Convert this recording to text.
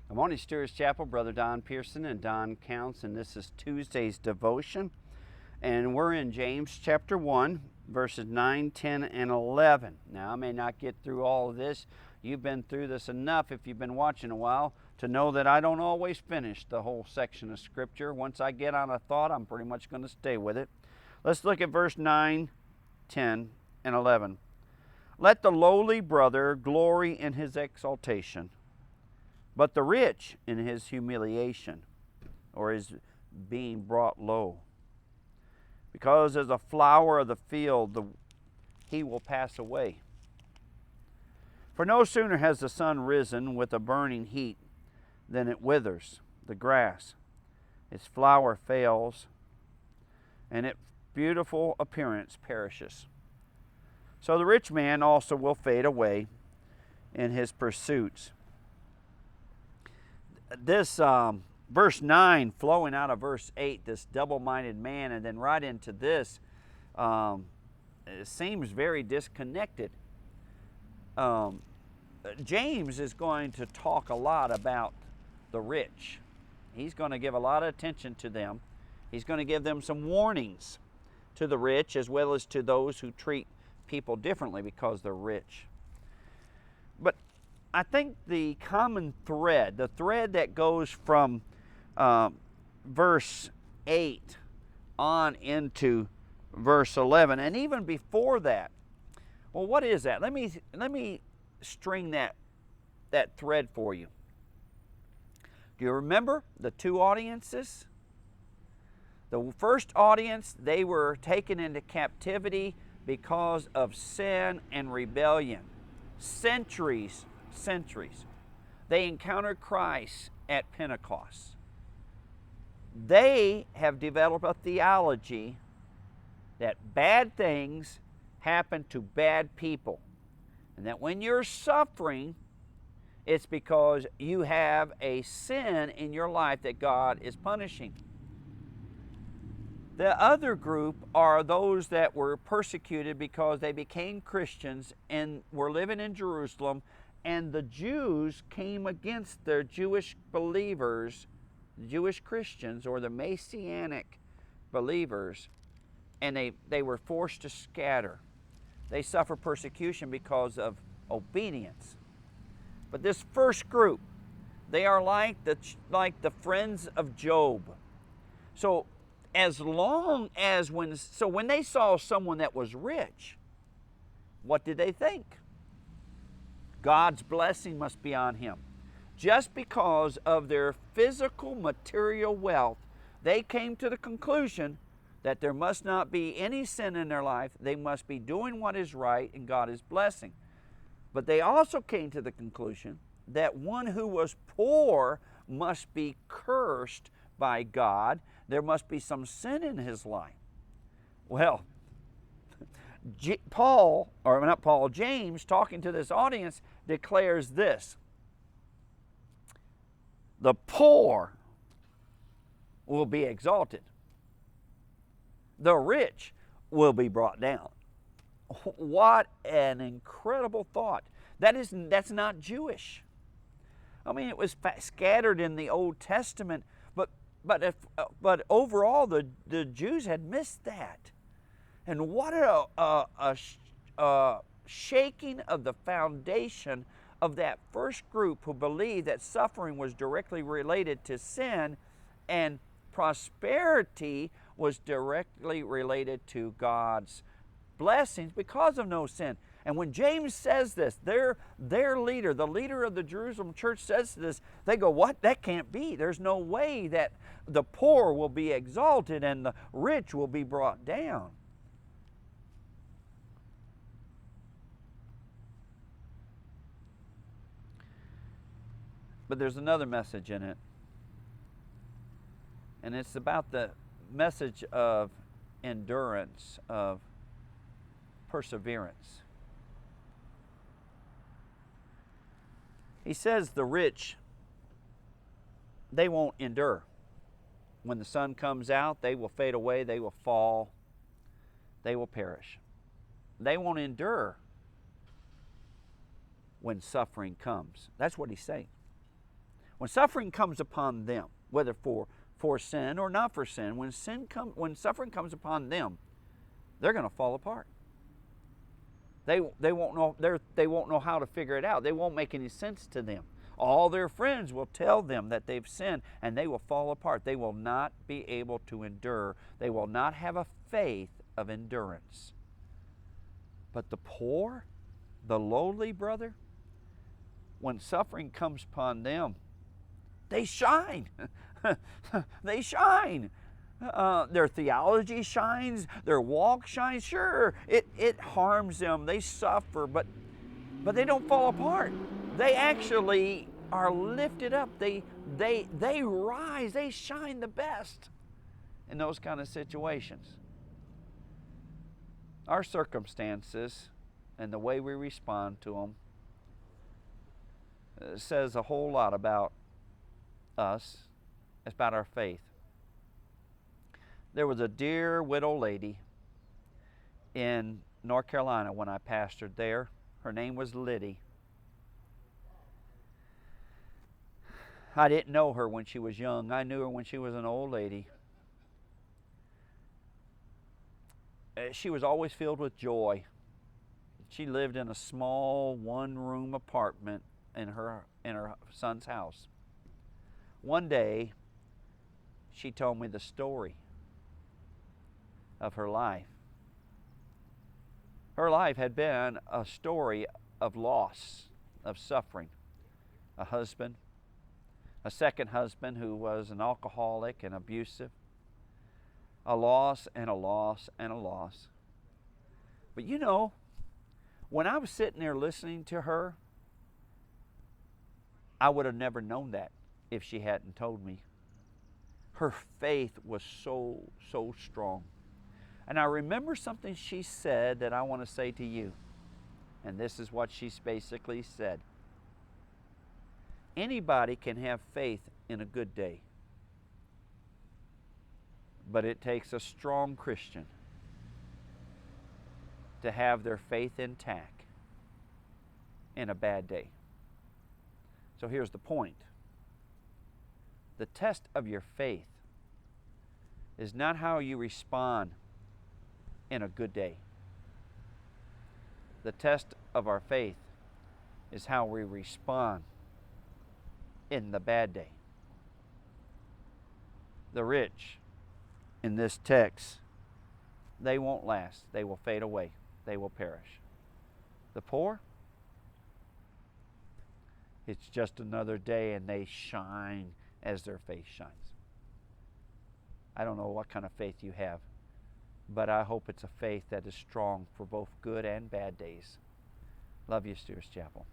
Good morning, Stewart's Chapel. Brother Don Pierson and Don Counts, and this is Tuesday's devotion. And we're in James chapter 1, verses 9, 10, and 11. Now, I may not get through all of this. You've been through this enough if you've been watching a while to know that I don't always finish the whole section of Scripture. Once I get on a thought, I'm pretty much going to stay with it. Let's look at verse 9, 10, and 11. Let the lowly brother glory in his exaltation, but the rich in his humiliation, or his being brought low. Because as a flower of the field, he will pass away. For no sooner has the sun risen with a burning heat than it withers the grass. Its flower fails, and its beautiful appearance perishes. So the rich man also will fade away in his pursuits. This verse 9 flowing out of verse 8, this double-minded man, and then right into this, it seems very disconnected. James is going to talk a lot about the rich. He's going to give a lot of attention to them. He's going to give them some warnings to the rich as well as to those who treat people differently because they're rich. But I think the common thread, the thread that goes from verse 8 on into verse 11, and even before that, well, what is that? Let me string that thread for you. Do you remember the two audiences? The first audience, they were taken into captivity because of sin and rebellion. Centuries. They encountered Christ at Pentecost. They have developed a theology that bad things happen to bad people, and that when you're suffering, it's because you have a sin in your life that God is punishing. The other group are those that were persecuted because they became Christians and were living in Jerusalem, and the Jews came against their Jewish believers, the Jewish Christians, or the Messianic believers, and they were forced to scatter. They suffered persecution because of obedience. But this first group, they are like the friends of Job. So when they saw someone that was rich, what did they think? God's blessing must be on him. Just because of their physical material wealth, they came to the conclusion that there must not be any sin in their life. They must be doing what is right, and God is blessing. But they also came to the conclusion that one who was poor must be cursed by God. There must be some sin in his life. Well, James, talking to this audience, declares this: the poor will be exalted. The rich will be brought down. What an incredible thought. That's not Jewish. I mean, it was scattered in the Old Testament, but overall the Jews had missed that. And what a shaking of the foundation of that first group who believed that suffering was directly related to sin and prosperity was directly related to God's blessings because of no sin. And when James says this, their leader, the leader of the Jerusalem church, says this, they go, what? That can't be. There's no way that the poor will be exalted and the rich will be brought down. But there's another message in it. And it's about the message of endurance, of perseverance. He says the rich, they won't endure. When the sun comes out, they will fade away, they will fall, they will perish. They won't endure when suffering comes. That's what he's saying. When suffering comes upon them, whether for sin or not for sin, when suffering comes upon them, they're going to fall apart. They won't know how to figure it out. They won't make any sense to them. All their friends will tell them that they've sinned, and they will fall apart. They will not be able to endure. They will not have a faith of endurance. But the poor, the lowly brother, when suffering comes upon them, they shine. They shine. Their theology shines. Their walk shines. Sure, it harms them. They suffer, but they don't fall apart. They actually are lifted up. They rise. They shine the best in those kind of situations. Our circumstances and the way we respond to them says a whole lot about us. It's about our faith. There was a dear widow lady in North Carolina when I pastored there. Her name was Liddy. I didn't know her when she was young. I knew her when she was an old lady. She was always filled with joy. She lived in a small one-room apartment in her son's house. One day, she told me the story of her life. Her life had been a story of loss, of suffering. A husband, a second husband who was an alcoholic and abusive. A loss and a loss and a loss. But you know, when I was sitting there listening to her, I would have never known that if she hadn't told me. Her faith was so strong. And I remember something she said that I want to say to you. And this is what she basically said. Anybody can have faith in a good day. But it takes a strong Christian to have their faith intact in a bad day. So here's the point. The test of your faith is not how you respond in a good day. The test of our faith is how we respond in the bad day. The rich in this text, they won't last. They will fade away. They will perish. The poor, it's just another day and they shine as their faith shines. I don't know what kind of faith you have, but I hope it's a faith that is strong for both good and bad days. Love you, Stewart's Chapel.